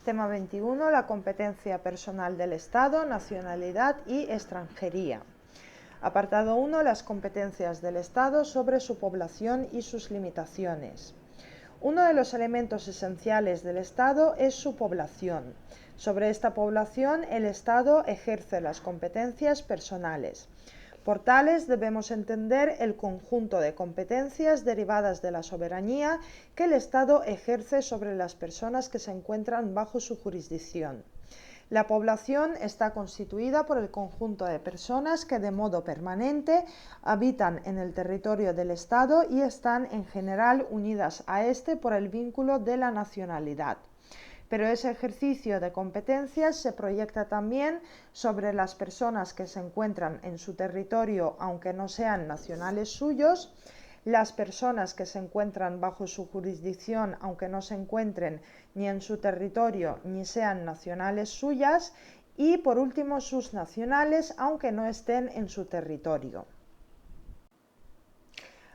Tema 21. La competencia personal del Estado, nacionalidad y extranjería. Apartado 1. Las competencias del Estado sobre su población y sus limitaciones. Uno de los elementos esenciales del Estado es su población. Sobre esta población, el Estado ejerce las competencias personales. Por tales debemos entender el conjunto de competencias derivadas de la soberanía que el Estado ejerce sobre las personas que se encuentran bajo su jurisdicción. La población está constituida por el conjunto de personas que de modo permanente habitan en el territorio del Estado y están en general unidas a éste por el vínculo de la nacionalidad. Pero ese ejercicio de competencias se proyecta también sobre las personas que se encuentran en su territorio, aunque no sean nacionales suyos, las personas que se encuentran bajo su jurisdicción, aunque no se encuentren ni en su territorio ni sean nacionales suyas, y por último sus nacionales, aunque no estén en su territorio.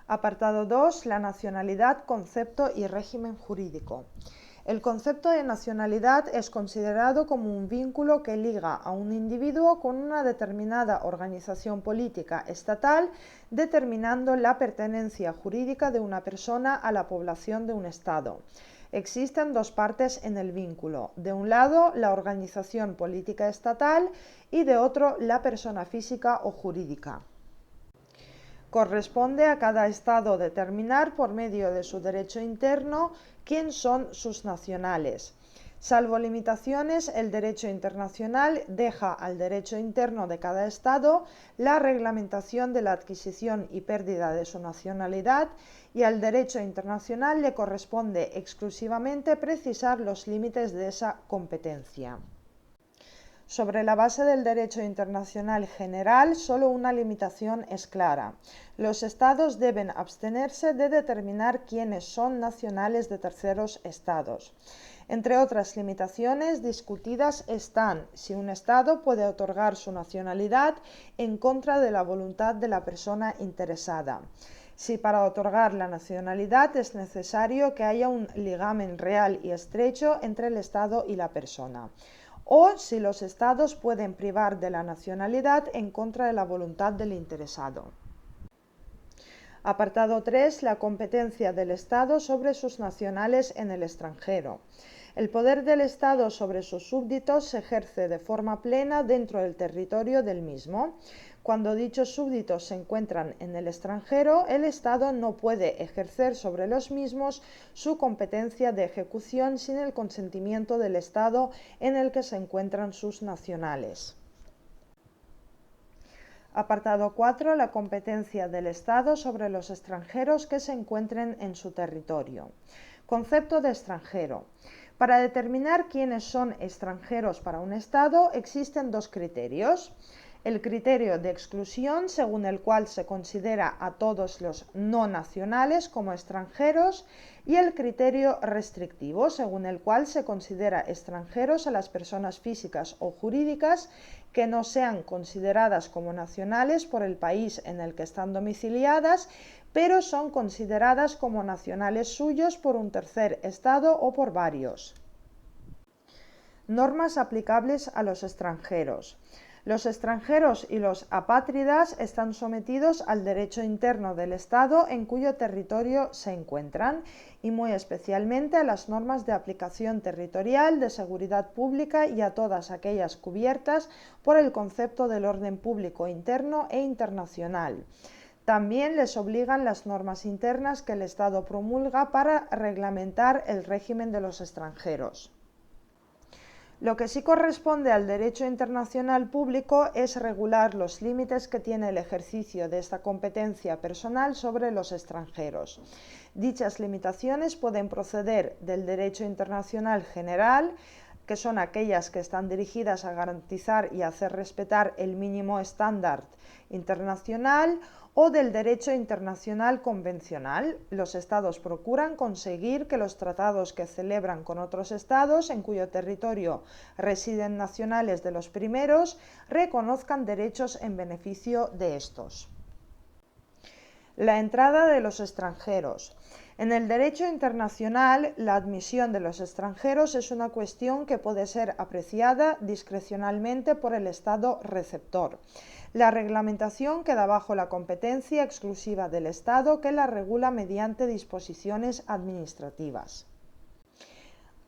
Apartado 2. La nacionalidad, concepto y régimen jurídico. El concepto de nacionalidad es considerado como un vínculo que liga a un individuo con una determinada organización política estatal, determinando la pertenencia jurídica de una persona a la población de un Estado. Existen dos partes en el vínculo: de un lado la organización política estatal y de otro la persona física o jurídica. Corresponde a cada Estado determinar por medio de su derecho interno quién son sus nacionales. Salvo limitaciones, el derecho internacional deja al derecho interno de cada Estado la reglamentación de la adquisición y pérdida de su nacionalidad, y al derecho internacional le corresponde exclusivamente precisar los límites de esa competencia. Sobre la base del derecho internacional general, solo una limitación es clara: los Estados deben abstenerse de determinar quiénes son nacionales de terceros Estados. Entre otras limitaciones discutidas están si un Estado puede otorgar su nacionalidad en contra de la voluntad de la persona interesada, si para otorgar la nacionalidad es necesario que haya un ligamen real y estrecho entre el Estado y la persona, o si los Estados pueden privar de la nacionalidad en contra de la voluntad del interesado. Apartado 3. La competencia del Estado sobre sus nacionales en el extranjero. El poder del Estado sobre sus súbditos se ejerce de forma plena dentro del territorio del mismo. Cuando dichos súbditos se encuentran en el extranjero, el Estado no puede ejercer sobre los mismos su competencia de ejecución sin el consentimiento del Estado en el que se encuentran sus nacionales. Apartado 4. La competencia del Estado sobre los extranjeros que se encuentren en su territorio. Concepto de extranjero. Para determinar quiénes son extranjeros para un Estado existen dos criterios: el criterio de exclusión, según el cual se considera a todos los no nacionales como extranjeros, y el criterio restrictivo, según el cual se considera extranjeros a las personas físicas o jurídicas que no sean consideradas como nacionales por el país en el que están domiciliadas, pero son consideradas como nacionales suyos por un tercer Estado o por varios. Normas aplicables a los extranjeros. Los extranjeros y los apátridas están sometidos al derecho interno del Estado en cuyo territorio se encuentran, y muy especialmente a las normas de aplicación territorial, de seguridad pública y a todas aquellas cubiertas por el concepto del orden público interno e internacional. También les obligan las normas internas que el Estado promulga para reglamentar el régimen de los extranjeros. Lo que sí corresponde al derecho internacional público es regular los límites que tiene el ejercicio de esta competencia personal sobre los extranjeros. Dichas limitaciones pueden proceder del derecho internacional general, que son aquellas que están dirigidas a garantizar y hacer respetar el mínimo estándar internacional, o del derecho internacional convencional. Los Estados procuran conseguir que los tratados que celebran con otros Estados en cuyo territorio residen nacionales de los primeros reconozcan derechos en beneficio de estos. La entrada de los extranjeros. En el derecho internacional, la admisión de los extranjeros es una cuestión que puede ser apreciada discrecionalmente por el Estado receptor. La reglamentación queda bajo la competencia exclusiva del Estado, que la regula mediante disposiciones administrativas.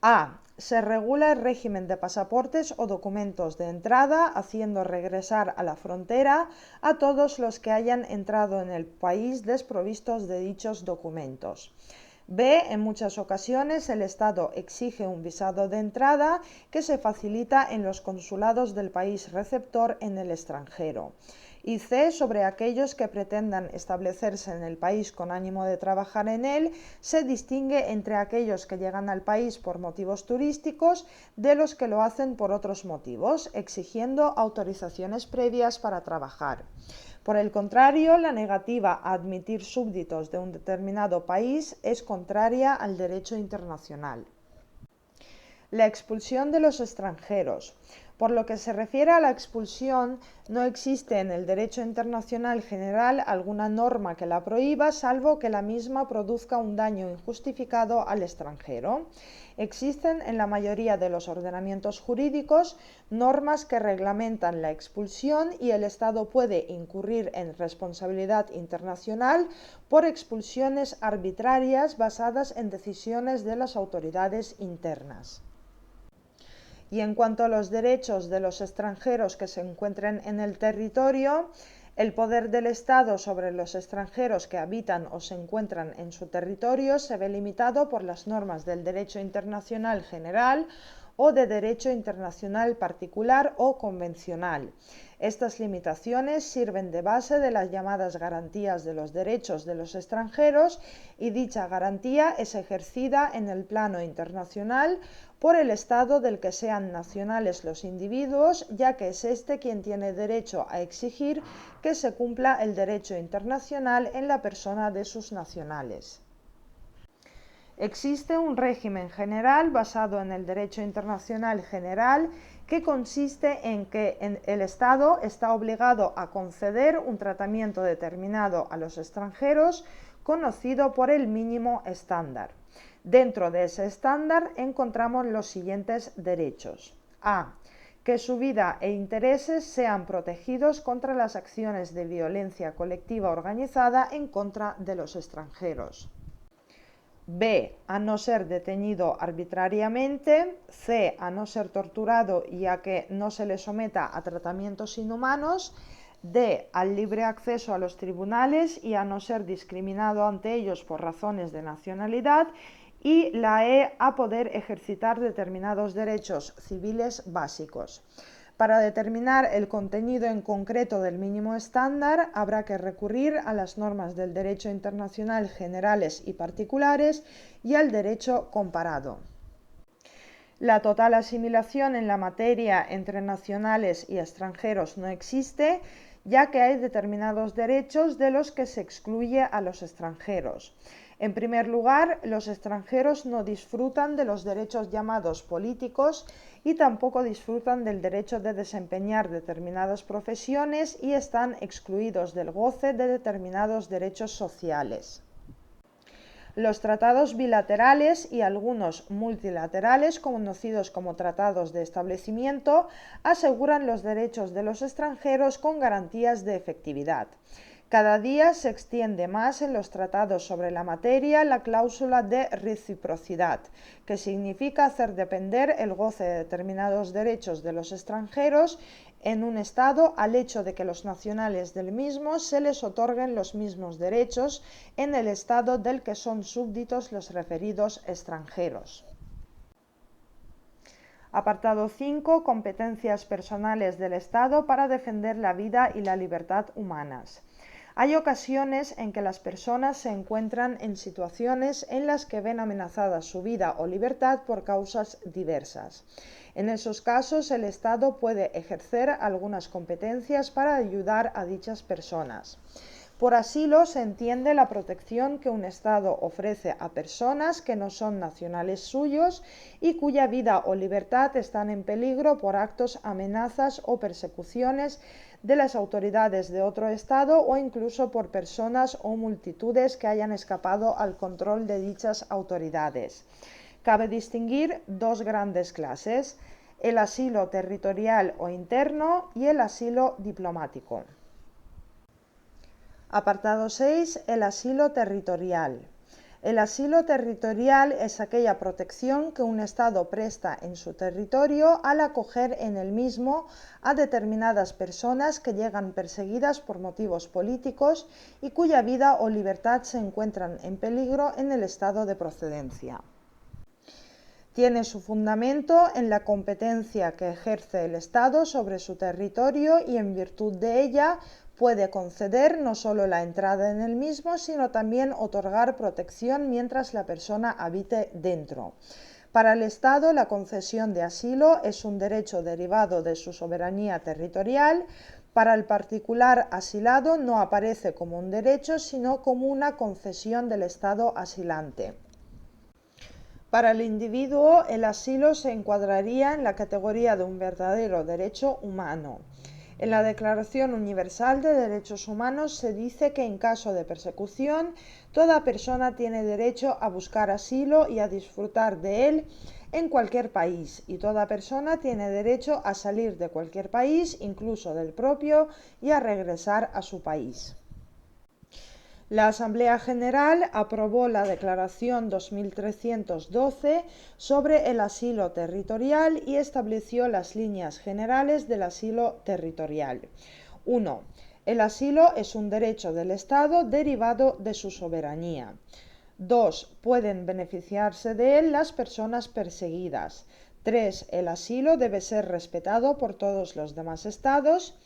A. Se regula el régimen de pasaportes o documentos de entrada, haciendo regresar a la frontera a todos los que hayan entrado en el país desprovistos de dichos documentos. B. En muchas ocasiones el Estado exige un visado de entrada que se facilita en los consulados del país receptor en el extranjero. Y C. Sobre aquellos que pretendan establecerse en el país con ánimo de trabajar en él, se distingue entre aquellos que llegan al país por motivos turísticos de los que lo hacen por otros motivos, exigiendo autorizaciones previas para trabajar. Por el contrario, la negativa a admitir súbditos de un determinado país es contraria al derecho internacional. La expulsión de los extranjeros. Por lo que se refiere a la expulsión, no existe en el derecho internacional general alguna norma que la prohíba, salvo que la misma produzca un daño injustificado al extranjero. Existen en la mayoría de los ordenamientos jurídicos normas que reglamentan la expulsión y el Estado puede incurrir en responsabilidad internacional por expulsiones arbitrarias basadas en decisiones de las autoridades internas. Y en cuanto a los derechos de los extranjeros que se encuentren en el territorio, el poder del Estado sobre los extranjeros que habitan o se encuentran en su territorio se ve limitado por las normas del derecho internacional general o de derecho internacional particular o convencional. Estas limitaciones sirven de base de las llamadas garantías de los derechos de los extranjeros y dicha garantía es ejercida en el plano internacional por el Estado del que sean nacionales los individuos, ya que es éste quien tiene derecho a exigir que se cumpla el derecho internacional en la persona de sus nacionales. Existe un régimen general basado en el derecho internacional general que consiste en que el Estado está obligado a conceder un tratamiento determinado a los extranjeros conocido por el mínimo estándar. Dentro de ese estándar encontramos los siguientes derechos. A. Que su vida e intereses sean protegidos contra las acciones de violencia colectiva organizada en contra de los extranjeros. B. A no ser detenido arbitrariamente. C. A no ser torturado y a que no se le someta a tratamientos inhumanos. D. Al libre acceso a los tribunales y a no ser discriminado ante ellos por razones de nacionalidad. Y la E. A poder ejercitar determinados derechos civiles básicos. Para determinar el contenido en concreto del mínimo estándar, habrá que recurrir a las normas del derecho internacional generales y particulares y al derecho comparado. La total asimilación en la materia entre nacionales y extranjeros no existe, ya que hay determinados derechos de los que se excluye a los extranjeros. En primer lugar, los extranjeros no disfrutan de los derechos llamados políticos y tampoco disfrutan del derecho de desempeñar determinadas profesiones y están excluidos del goce de determinados derechos sociales. Los tratados bilaterales y algunos multilaterales, conocidos como tratados de establecimiento, aseguran los derechos de los extranjeros con garantías de efectividad. Cada día se extiende más en los tratados sobre la materia la cláusula de reciprocidad, que significa hacer depender el goce de determinados derechos de los extranjeros en un Estado al hecho de que los nacionales del mismo se les otorguen los mismos derechos en el Estado del que son súbditos los referidos extranjeros. Apartado 5. Competencias personales del Estado para defender la vida y la libertad humanas. Hay ocasiones en que las personas se encuentran en situaciones en las que ven amenazada su vida o libertad por causas diversas. En esos casos, el Estado puede ejercer algunas competencias para ayudar a dichas personas. Por asilo se entiende la protección que un Estado ofrece a personas que no son nacionales suyos y cuya vida o libertad están en peligro por actos, amenazas o persecuciones de las autoridades de otro Estado o incluso por personas o multitudes que hayan escapado al control de dichas autoridades. Cabe distinguir dos grandes clases: el asilo territorial o interno y el asilo diplomático. Apartado 6. El asilo territorial. El asilo territorial es aquella protección que un Estado presta en su territorio al acoger en el mismo a determinadas personas que llegan perseguidas por motivos políticos y cuya vida o libertad se encuentran en peligro en el Estado de procedencia. Tiene su fundamento en la competencia que ejerce el Estado sobre su territorio y en virtud de ella puede conceder no solo la entrada en el mismo, sino también otorgar protección mientras la persona habite dentro. Para el Estado, la concesión de asilo es un derecho derivado de su soberanía territorial. Para el particular asilado no aparece como un derecho, sino como una concesión del Estado asilante. Para el individuo, el asilo se encuadraría en la categoría de un verdadero derecho humano. En la Declaración Universal de Derechos Humanos se dice que en caso de persecución, toda persona tiene derecho a buscar asilo y a disfrutar de él en cualquier país, y toda persona tiene derecho a salir de cualquier país, incluso del propio, y a regresar a su país. La Asamblea General aprobó la Declaración 2312 sobre el asilo territorial y estableció las líneas generales del asilo territorial. 1. El asilo es un derecho del Estado derivado de su soberanía. 2. Pueden beneficiarse de él las personas perseguidas. 3. El asilo debe ser respetado por todos los demás estados.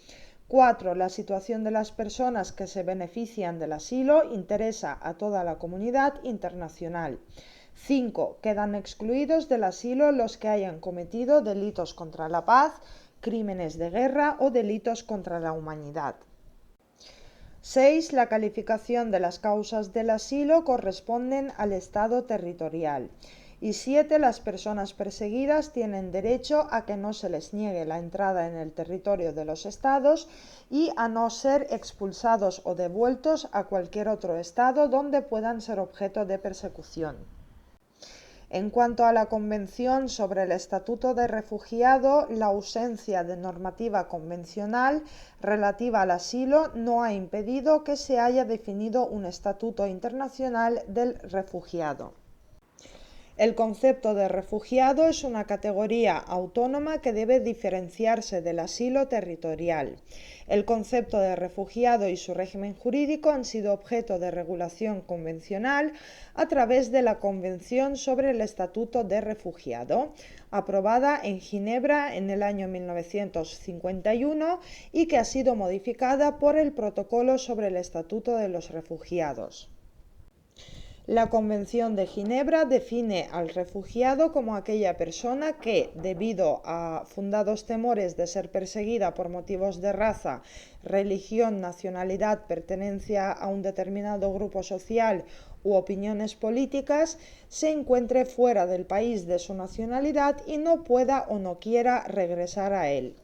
4. La situación de las personas que se benefician del asilo interesa a toda la comunidad internacional. 5. Quedan excluidos del asilo los que hayan cometido delitos contra la paz, crímenes de guerra o delitos contra la humanidad. 6. La calificación de las causas del asilo corresponden al Estado territorial. Y 7. Las personas perseguidas tienen derecho a que no se les niegue la entrada en el territorio de los estados y a no ser expulsados o devueltos a cualquier otro estado donde puedan ser objeto de persecución. En cuanto a la Convención sobre el Estatuto de Refugiado, la ausencia de normativa convencional relativa al asilo no ha impedido que se haya definido un Estatuto Internacional del Refugiado. El concepto de refugiado es una categoría autónoma que debe diferenciarse del asilo territorial. El concepto de refugiado y su régimen jurídico han sido objeto de regulación convencional a través de la Convención sobre el Estatuto de Refugiado, aprobada en Ginebra en el año 1951 y que ha sido modificada por el Protocolo sobre el Estatuto de los Refugiados. La Convención de Ginebra define al refugiado como aquella persona que, debido a fundados temores de ser perseguida por motivos de raza, religión, nacionalidad, pertenencia a un determinado grupo social u opiniones políticas, se encuentre fuera del país de su nacionalidad y no pueda o no quiera regresar a él.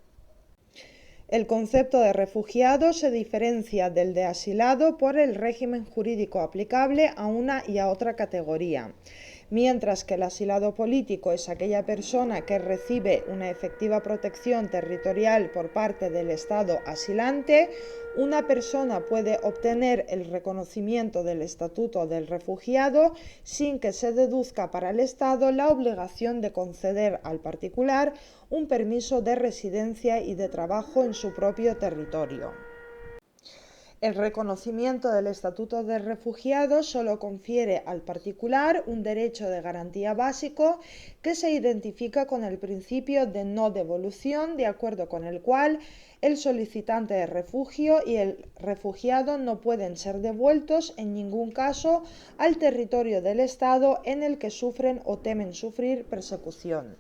El concepto de refugiado se diferencia del de asilado por el régimen jurídico aplicable a una y a otra categoría. Mientras que el asilado político es aquella persona que recibe una efectiva protección territorial por parte del Estado asilante, una persona puede obtener el reconocimiento del estatuto del refugiado sin que se deduzca para el Estado la obligación de conceder al particular un permiso de residencia y de trabajo en su propio territorio. El reconocimiento del Estatuto de Refugiado solo confiere al particular un derecho de garantía básico que se identifica con el principio de no devolución, de acuerdo con el cual el solicitante de refugio y el refugiado no pueden ser devueltos en ningún caso al territorio del Estado en el que sufren o temen sufrir persecución.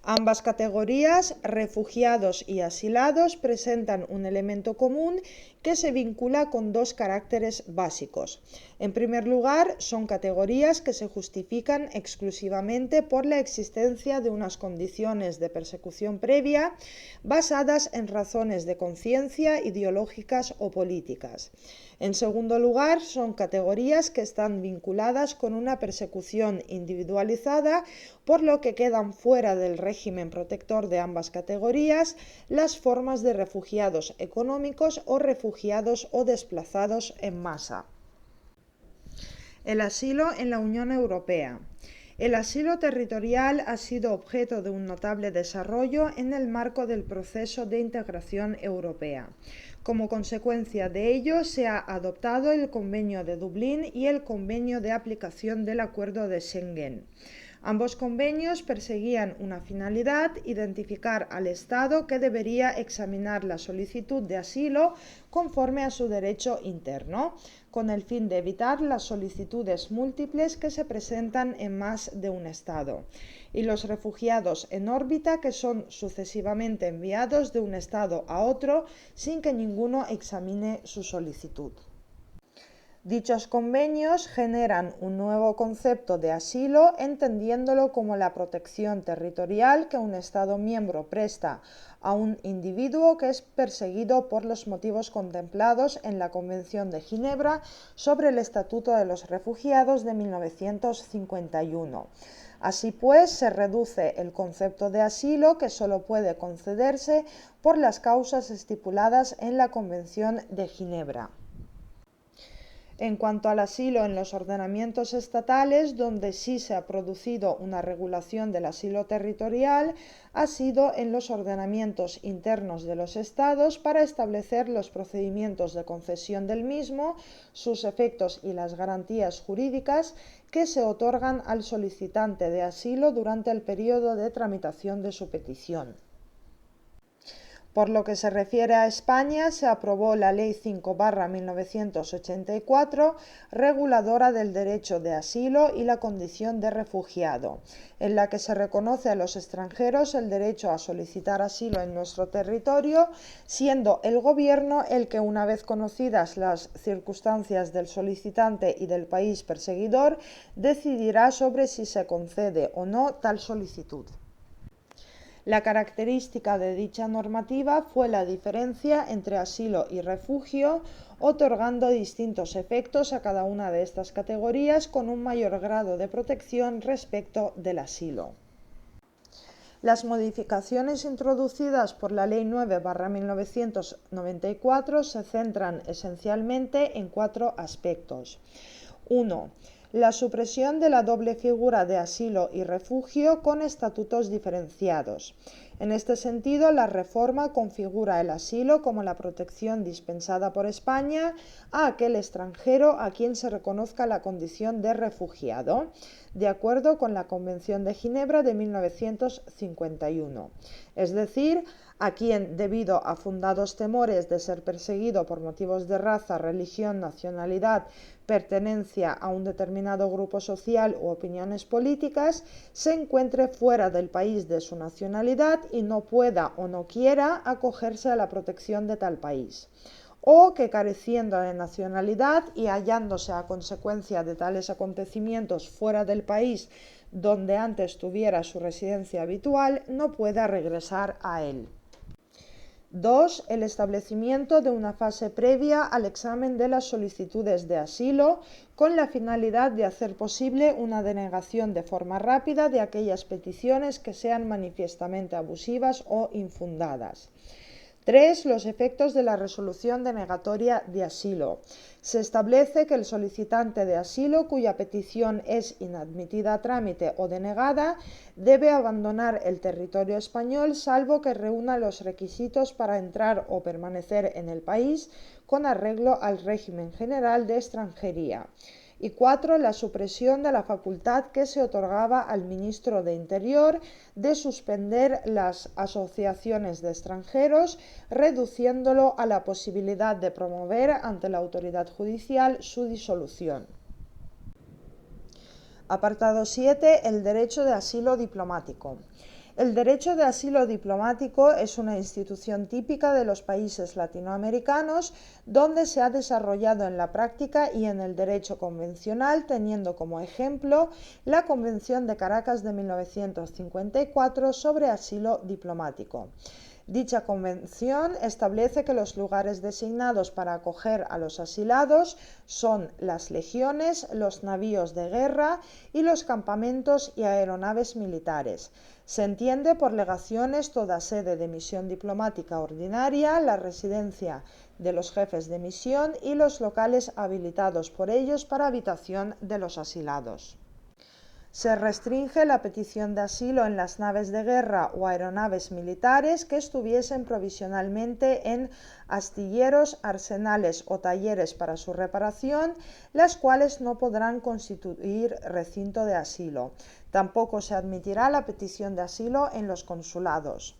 Ambas categorías, refugiados y asilados, presentan un elemento común que se vincula con dos caracteres básicos. En primer lugar, son categorías que se justifican exclusivamente por la existencia de unas condiciones de persecución previa basadas en razones de conciencia, ideológicas o políticas. En segundo lugar, son categorías que están vinculadas con una persecución individualizada, por lo que quedan fuera del régimen protector de ambas categorías las formas de refugiados económicos o refugiados o desplazados en masa. El asilo en la Unión Europea. El asilo territorial ha sido objeto de un notable desarrollo en el marco del proceso de integración europea. Como consecuencia de ello, se ha adoptado el Convenio de Dublín y el Convenio de aplicación del Acuerdo de Schengen. Ambos convenios perseguían una finalidad: identificar al Estado que debería examinar la solicitud de asilo conforme a su derecho interno, con el fin de evitar las solicitudes múltiples que se presentan en más de un Estado, y los refugiados en órbita que son sucesivamente enviados de un Estado a otro sin que ninguno examine su solicitud. Dichos convenios generan un nuevo concepto de asilo, entendiéndolo como la protección territorial que un Estado miembro presta a un individuo que es perseguido por los motivos contemplados en la Convención de Ginebra sobre el Estatuto de los Refugiados de 1951. Así pues, se reduce el concepto de asilo, que solo puede concederse por las causas estipuladas en la Convención de Ginebra. En cuanto al asilo en los ordenamientos estatales, donde sí se ha producido una regulación del asilo territorial, ha sido en los ordenamientos internos de los estados para establecer los procedimientos de concesión del mismo, sus efectos y las garantías jurídicas que se otorgan al solicitante de asilo durante el periodo de tramitación de su petición. Por lo que se refiere a España, se aprobó la Ley 5/1984, reguladora del derecho de asilo y la condición de refugiado, en la que se reconoce a los extranjeros el derecho a solicitar asilo en nuestro territorio, siendo el Gobierno el que, una vez conocidas las circunstancias del solicitante y del país perseguidor, decidirá sobre si se concede o no tal solicitud. La característica de dicha normativa fue la diferencia entre asilo y refugio, otorgando distintos efectos a cada una de estas categorías con un mayor grado de protección respecto del asilo. Las modificaciones introducidas por la Ley 9/1994 se centran esencialmente en 4 aspectos. 1. La supresión de la doble figura de asilo y refugio con estatutos diferenciados. En este sentido, la reforma configura el asilo como la protección dispensada por España a aquel extranjero a quien se reconozca la condición de refugiado, de acuerdo con la Convención de Ginebra de 1951. Es decir, a quien, debido a fundados temores de ser perseguido por motivos de raza, religión, nacionalidad, pertenencia a un determinado grupo social u opiniones políticas, se encuentre fuera del país de su nacionalidad y no pueda o no quiera acogerse a la protección de tal país, o que, careciendo de nacionalidad y hallándose a consecuencia de tales acontecimientos fuera del país donde antes tuviera su residencia habitual, no pueda regresar a él. 2. El establecimiento de una fase previa al examen de las solicitudes de asilo con la finalidad de hacer posible una denegación de forma rápida de aquellas peticiones que sean manifiestamente abusivas o infundadas. 3. Los efectos de la resolución denegatoria de asilo. Se establece que el solicitante de asilo cuya petición es inadmitida a trámite o denegada debe abandonar el territorio español salvo que reúna los requisitos para entrar o permanecer en el país con arreglo al régimen general de extranjería. Y 4. La supresión de la facultad que se otorgaba al ministro de Interior de suspender las asociaciones de extranjeros, reduciéndolo a la posibilidad de promover ante la autoridad judicial su disolución. Apartado 7. El derecho de asilo diplomático. El derecho de asilo diplomático es una institución típica de los países latinoamericanos donde se ha desarrollado en la práctica y en el derecho convencional, teniendo como ejemplo la Convención de Caracas de 1954 sobre asilo diplomático. Dicha convención establece que los lugares designados para acoger a los asilados son las legiones, los navíos de guerra y los campamentos y aeronaves militares. Se entiende por legaciones toda sede de misión diplomática ordinaria, la residencia de los jefes de misión y los locales habilitados por ellos para habitación de los asilados. Se restringe la petición de asilo en las naves de guerra o aeronaves militares que estuviesen provisionalmente en astilleros, arsenales o talleres para su reparación, las cuales no podrán constituir recinto de asilo. Tampoco se admitirá la petición de asilo en los consulados.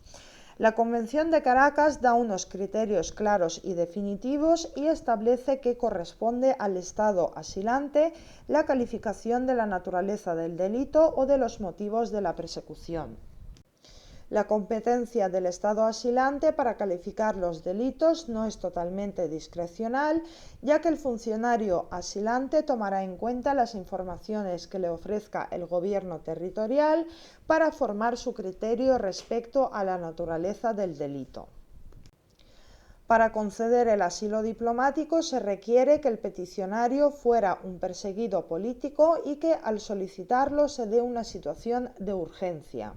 La Convención de Caracas da unos criterios claros y definitivos y establece que corresponde al Estado asilante la calificación de la naturaleza del delito o de los motivos de la persecución. La competencia del Estado asilante para calificar los delitos no es totalmente discrecional, ya que el funcionario asilante tomará en cuenta las informaciones que le ofrezca el gobierno territorial para formar su criterio respecto a la naturaleza del delito. Para conceder el asilo diplomático se requiere que el peticionario fuera un perseguido político y que al solicitarlo se dé una situación de urgencia.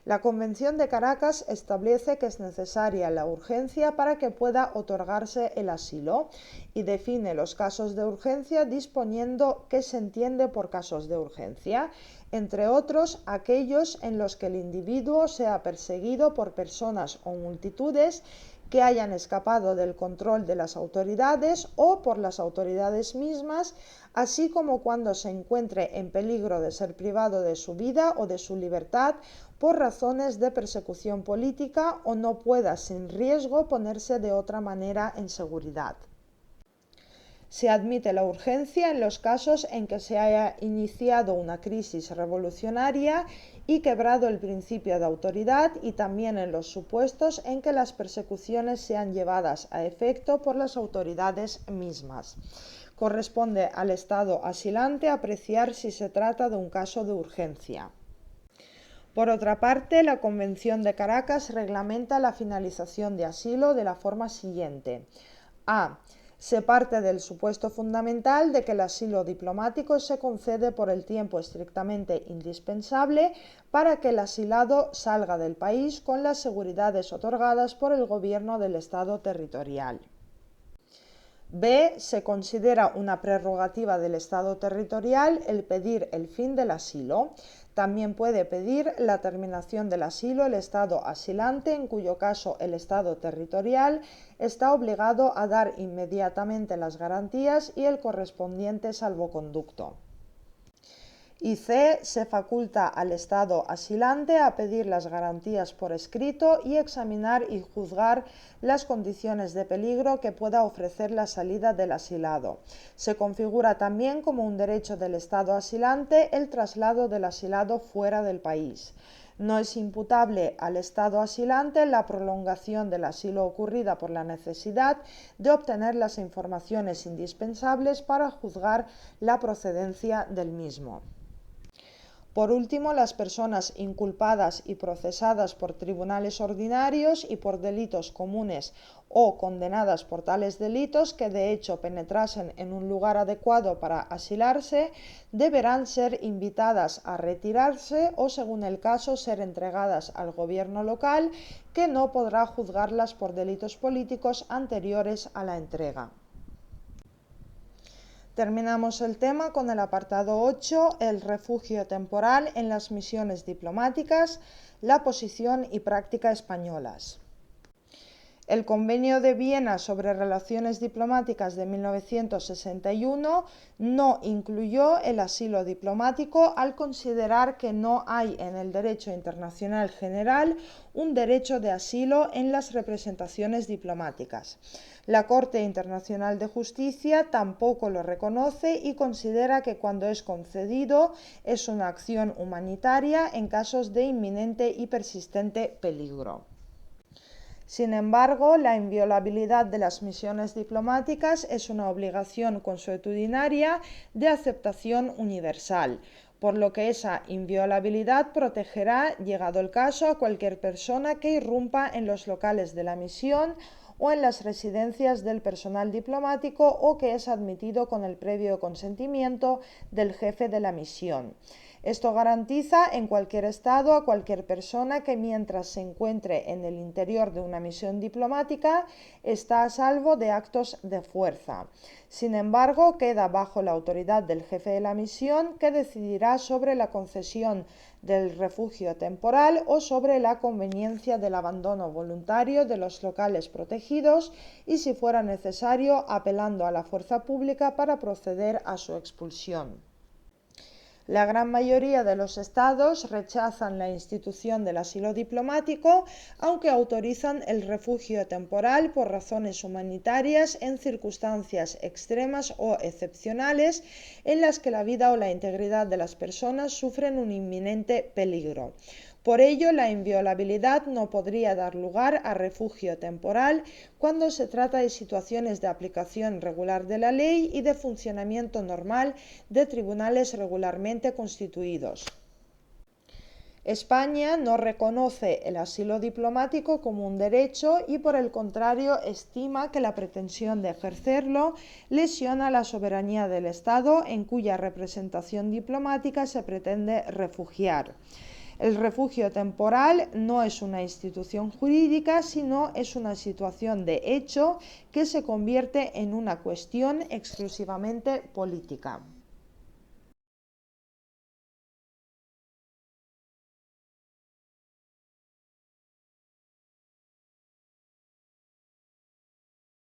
La Convención de Caracas establece que es necesaria la urgencia para que pueda otorgarse el asilo y define los casos de urgencia disponiendo qué se entiende por casos de urgencia, entre otros aquellos en los que el individuo sea perseguido por personas o multitudes que hayan escapado del control de las autoridades o por las autoridades mismas, así como cuando se encuentre en peligro de ser privado de su vida o de su libertad por razones de persecución política o no pueda sin riesgo ponerse de otra manera en seguridad. Se admite la urgencia en los casos en que se haya iniciado una crisis revolucionaria y quebrado el principio de autoridad y también en los supuestos en que las persecuciones sean llevadas a efecto por las autoridades mismas. Corresponde al Estado asilante apreciar si se trata de un caso de urgencia. Por otra parte, la Convención de Caracas reglamenta la finalización de asilo de la forma siguiente. A. Se parte del supuesto fundamental de que el asilo diplomático se concede por el tiempo estrictamente indispensable para que el asilado salga del país con las seguridades otorgadas por el gobierno del Estado territorial. B. Se considera una prerrogativa del Estado territorial el pedir el fin del asilo. También puede pedir la terminación del asilo el Estado asilante, en cuyo caso el Estado territorial está obligado a dar inmediatamente las garantías y el correspondiente salvoconducto. Y C. Se faculta al Estado asilante a pedir las garantías por escrito y examinar y juzgar las condiciones de peligro que pueda ofrecer la salida del asilado. Se configura también como un derecho del Estado asilante el traslado del asilado fuera del país. No es imputable al Estado asilante la prolongación del asilo ocurrida por la necesidad de obtener las informaciones indispensables para juzgar la procedencia del mismo. Por último, las personas inculpadas y procesadas por tribunales ordinarios y por delitos comunes o condenadas por tales delitos que de hecho penetrasen en un lugar adecuado para asilarse, deberán ser invitadas a retirarse o, según el caso, ser entregadas al gobierno local, que no podrá juzgarlas por delitos políticos anteriores a la entrega. Terminamos el tema con el apartado 8, el refugio temporal en las misiones diplomáticas, la posición y práctica españolas. El Convenio de Viena sobre Relaciones Diplomáticas de 1961 no incluyó el asilo diplomático al considerar que no hay en el derecho internacional general un derecho de asilo en las representaciones diplomáticas. La Corte Internacional de Justicia tampoco lo reconoce y considera que cuando es concedido es una acción humanitaria en casos de inminente y persistente peligro. Sin embargo, la inviolabilidad de las misiones diplomáticas es una obligación consuetudinaria de aceptación universal, por lo que esa inviolabilidad protegerá, llegado el caso, a cualquier persona que irrumpa en los locales de la misión o en las residencias del personal diplomático o que es admitido con el previo consentimiento del jefe de la misión. Esto garantiza en cualquier estado a cualquier persona que mientras se encuentre en el interior de una misión diplomática está a salvo de actos de fuerza. Sin embargo, queda bajo la autoridad del jefe de la misión, que decidirá sobre la concesión del refugio temporal o sobre la conveniencia del abandono voluntario de los locales protegidos y, si fuera necesario, apelando a la fuerza pública para proceder a su expulsión. La gran mayoría de los estados rechazan la institución del asilo diplomático, aunque autorizan el refugio temporal por razones humanitarias en circunstancias extremas o excepcionales en las que la vida o la integridad de las personas sufren un inminente peligro. Por ello, la inviolabilidad no podría dar lugar a refugio temporal cuando se trata de situaciones de aplicación regular de la ley y de funcionamiento normal de tribunales regularmente constituidos. España no reconoce el asilo diplomático como un derecho y, por el contrario, estima que la pretensión de ejercerlo lesiona la soberanía del Estado en cuya representación diplomática se pretende refugiar. El refugio temporal no es una institución jurídica, sino es una situación de hecho que se convierte en una cuestión exclusivamente política.